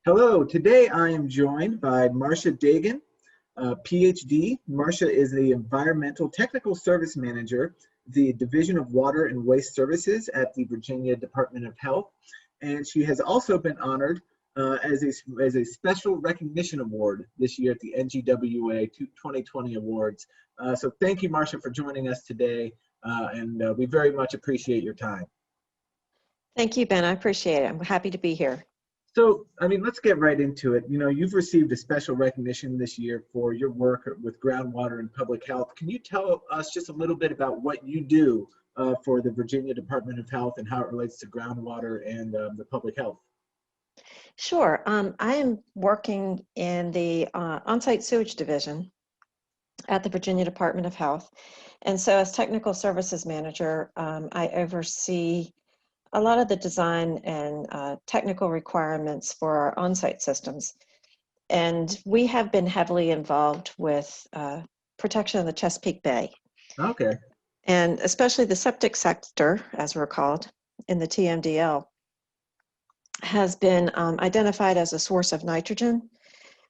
Hello, today I am joined by Marcia Degen, Ph.D. Marcia is the Environmental Technical Service Manager, the Division of Water and Waste Services at the Virginia Department of Health, and she has also been honored as a Special Recognition Award this year at the NGWA 2020 Awards. So thank you, Marcia, for joining us today, and we very much appreciate your time. Thank you, Ben. I appreciate it. I'm happy to be here. So, I mean, let's get right into it. You know, you've received a special recognition this year for your work with groundwater and public health. Can you tell us just a little bit about what you do for the Virginia Department of Health and how it relates to groundwater and the public health? Sure. I am working in the on-site sewage division at the Virginia Department of Health. And so as technical services manager, I oversee a lot of the design and technical requirements for our on-site systems. And we have been heavily involved with protection of the Chesapeake Bay. Okay. And especially the septic sector, as we're called, in the TMDL, has been identified as a source of nitrogen.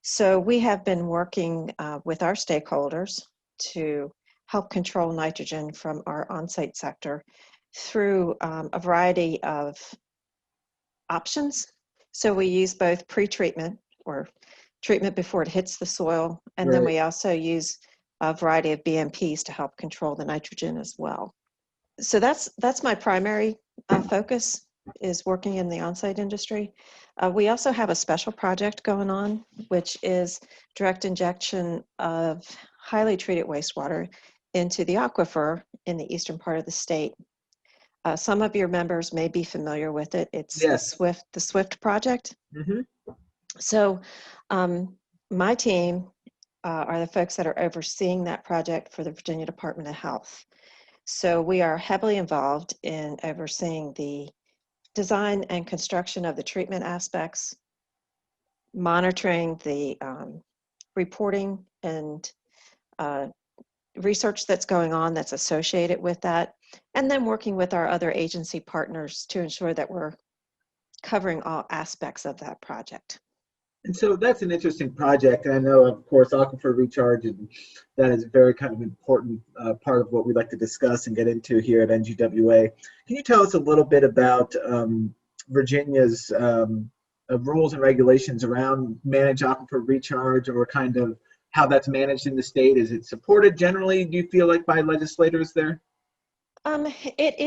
So we have been working with our stakeholders to help control nitrogen from our on-site sector through a variety of options. So we use both pre-treatment or treatment before it hits the soil, and then we also use a variety of BMPs to help control the nitrogen as well. So that's my primary focus, is working in the on-site industry. We also have a special project going on, which is direct injection of highly treated wastewater into the aquifer in the eastern part of the state. Some of your members may be familiar with it. It's the SWIFT project. Mm-hmm. So my team are the folks that are overseeing that project for the Virginia Department of Health. So we are heavily involved in overseeing the design and construction of the treatment aspects, monitoring the reporting and research that's going on that's associated with that, and then working with our other agency partners to ensure that we're covering all aspects of that project. And so that's an interesting project. And I know, of course, aquifer recharge, and that is a very kind of important part of what we like to discuss and get into here at NGWA. Can you tell us a little bit about Virginia's rules and regulations around managed aquifer recharge, or kind of how that's managed in the state? Is it supported generally, do you feel like, by legislators there? It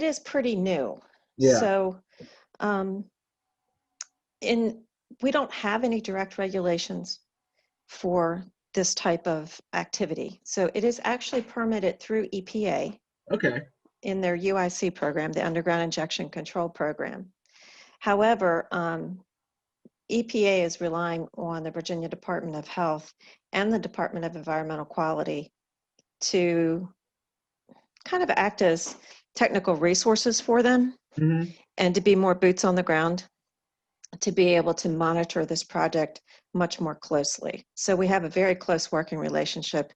is pretty new. Yeah. So we don't have any direct regulations for this type of activity. So it is actually permitted through EPA. Okay. In their UIC program, the Underground Injection Control Program. However, EPA is relying on the Virginia Department of Health and the Department of Environmental Quality to kind of act as technical resources for them, Mm-hmm. and to be more boots on the ground, to be able to monitor this project much more closely. So we have a very close working relationship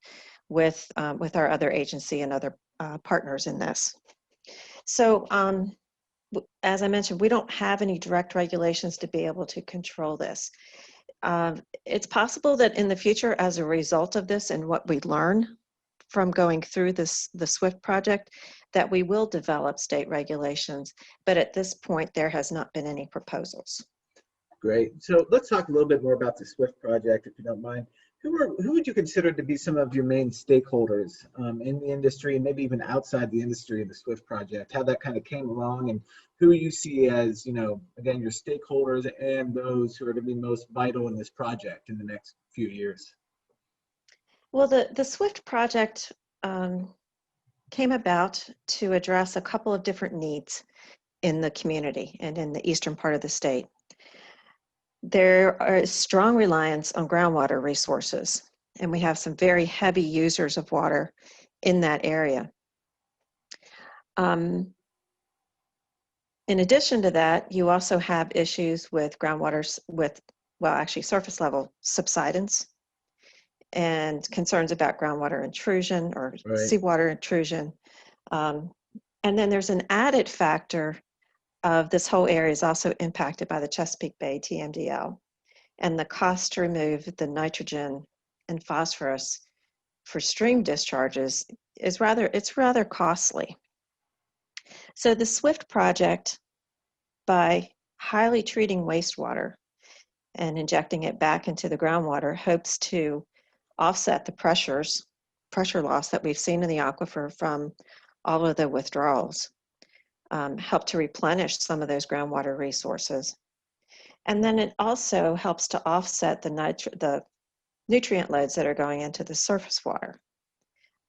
with our other agency and other partners in this. So as I mentioned, we don't have any direct regulations to be able to control this. It's possible that in the future, as a result of this and what we learn from going through the SWIFT project, that we will develop state regulations, but at this point, there has not been any proposals. Great. So let's talk a little bit more about the SWIFT project, if you don't mind. Who would you consider to be some of your main stakeholders in the industry, and maybe even outside the industry, in the SWIFT project? How that kind of came along, and who you see as, you know, again, your stakeholders and those who are going to be most vital in this project in the next few years? Well, the SWIFT project came about to address a couple of different needs in the community and in the eastern part of the state. There is strong reliance on groundwater resources, and we have some very heavy users of water in that area. In addition to that, you also have issues with groundwater, actually surface level subsidence, and concerns about groundwater intrusion or seawater intrusion. And then there's an added factor of this whole area is also impacted by the Chesapeake Bay TMDL. And the cost to remove the nitrogen and phosphorus for stream discharges is rather costly. So the SWIFT project, by highly treating wastewater and injecting it back into the groundwater, hopes to offset the pressure loss that we've seen in the aquifer from all of the withdrawals, help to replenish some of those groundwater resources. And then it also helps to offset the nutrient loads that are going into the surface water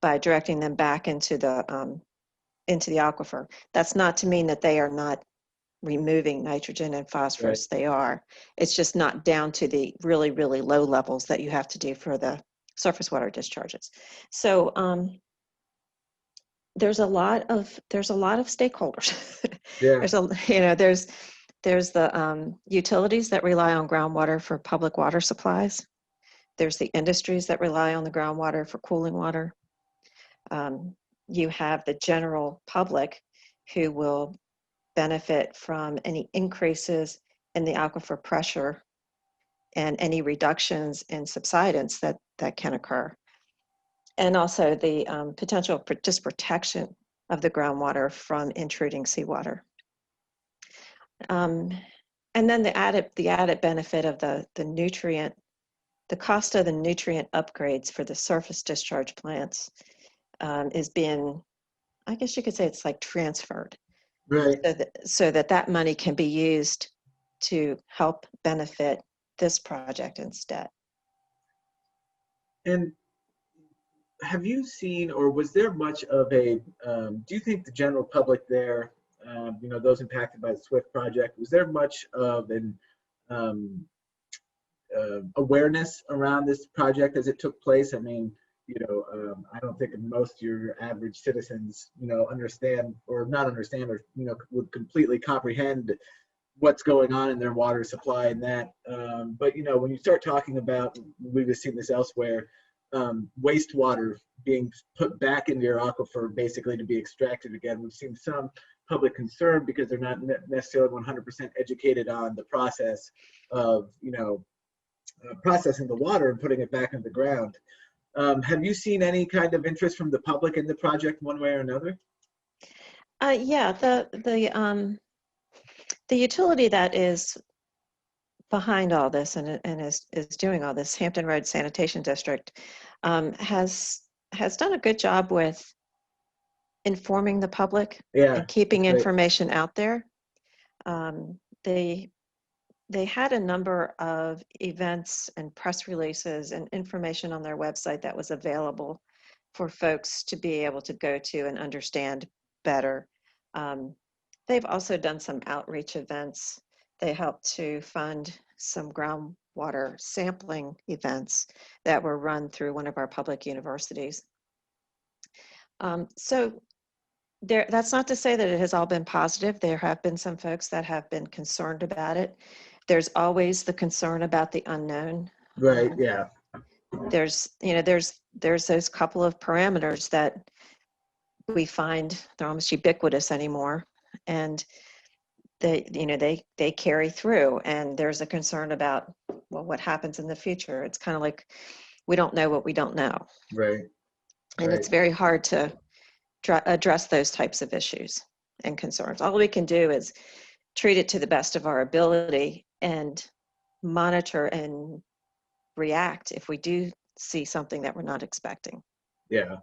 by directing them back into the aquifer. That's not to mean that they are not removing nitrogen and phosphorus. Right. They are. It's just not down to the really, really low levels that you have to do for the surface water discharges. So there's a lot of stakeholders. Yeah. There's the utilities that rely on groundwater for public water supplies. There's the industries that rely on the groundwater for cooling water. You have the general public who will benefit from any increases in the aquifer pressure and any reductions in subsidence that can occur. And also the potential protection of the groundwater from intruding seawater. And then the added benefit of the cost of the nutrient upgrades for the surface discharge plants is being, I guess you could say, it's like transferred. Right. So that money can be used to help benefit this project instead. And have you seen, or was there much of a, do you think the general public there, those impacted by the SWIFT project, was there much of an awareness around this project as it took place? I mean, I don't think most of your average citizens, understand or not understand or, would completely comprehend what's going on in their water supply and that. But, when you start talking about, we've seen this elsewhere, wastewater being put back into your aquifer basically to be extracted again. We've seen some public concern because they're not necessarily 100% educated on the process of, processing the water and putting it back into the ground. Have you seen any kind of interest from the public in the project one way or another? Yeah, the utility that is behind all this and is doing all this, Hampton Roads Sanitation District, has done a good job with informing the public and keeping information out there. They had a number of events and press releases and information on their website that was available for folks to be able to go to and understand better. They've also done some outreach events. They helped to fund some groundwater sampling events that were run through one of our public universities. So that's not to say that it has all been positive. There have been some folks that have been concerned about it. There's always the concern about the unknown. Right, yeah. There's those couple of parameters that we find they're almost ubiquitous anymore. And they carry through, and there's a concern about, well, what happens in the future. It's kind of like we don't know what we don't know. Right. And it's very hard to address those types of issues and concerns. All we can do is treat it to the best of our ability and monitor and react if we do see something that we're not expecting. Yeah.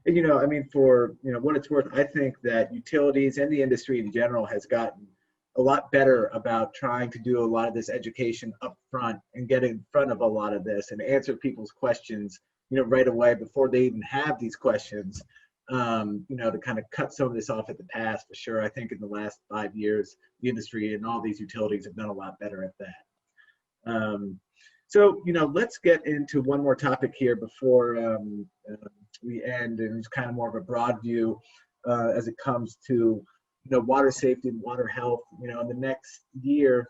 And, I mean, for, what it's worth, I think that utilities and the industry in general has gotten a lot better about trying to do a lot of this education up front and get in front of a lot of this and answer people's questions, right away before they even have these questions, to kind of cut some of this off at the pass, for sure. I think in the last 5 years, the industry and all these utilities have done a lot better at that. So, let's get into one more topic here before we end, and it's kind of more of a broad view as it comes to, water safety and water health. In the next year,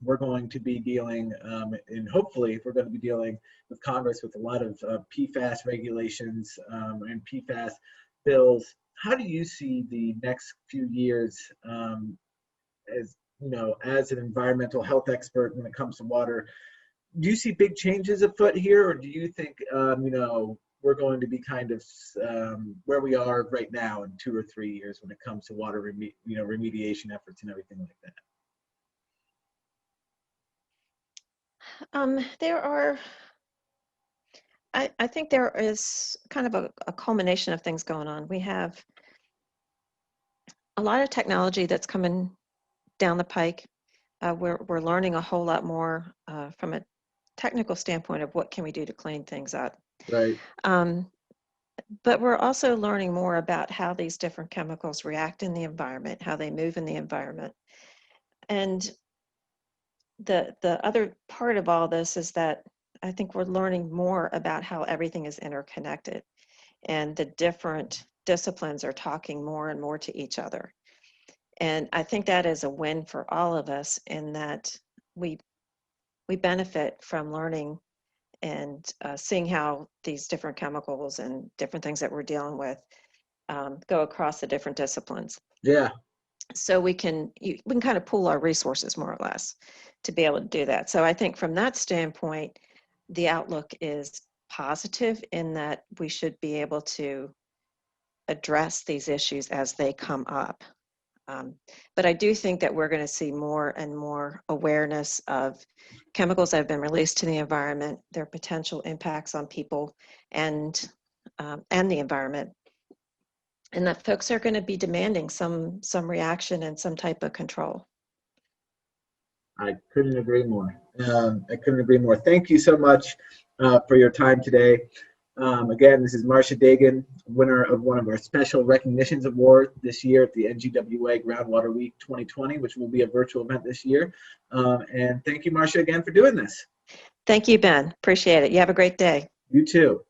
we're going to be dealing, and hopefully we're going to be dealing with Congress with a lot of PFAS regulations and PFAS bills. How do you see the next few years as an environmental health expert when it comes to water? do you see big changes afoot here, or do you think, we're going to be kind of where we are right now in 2 or 3 years when it comes to water remediation efforts and everything like that? There are, I think there is kind of a culmination of things going on. We have a lot of technology that's coming down the pike. We're learning a whole lot more from a technical standpoint of what can we do to clean things up. Right. But we're also learning more about how these different chemicals react in the environment, how they move in the environment. And the other part of all this is that I think we're learning more about how everything is interconnected, and the different disciplines are talking more and more to each other. And I think that is a win for all of us in that we benefit from learning and seeing how these different chemicals and different things that we're dealing with go across the different disciplines. Yeah. So we can kind of pool our resources more or less to be able to do that. So I think from that standpoint, the outlook is positive in that we should be able to address these issues as they come up. But I do think that we're going to see more and more awareness of chemicals that have been released to the environment, their potential impacts on people and the environment, and that folks are going to be demanding some reaction and some type of control. I couldn't agree more. Thank you so much for your time today. Again, this is Marcia Degen, winner of one of our special recognitions awards this year at the NGWA Groundwater Week 2020, which will be a virtual event this year. And thank you, Marcia, again for doing this. Thank you, Ben. Appreciate it. You have a great day. You too.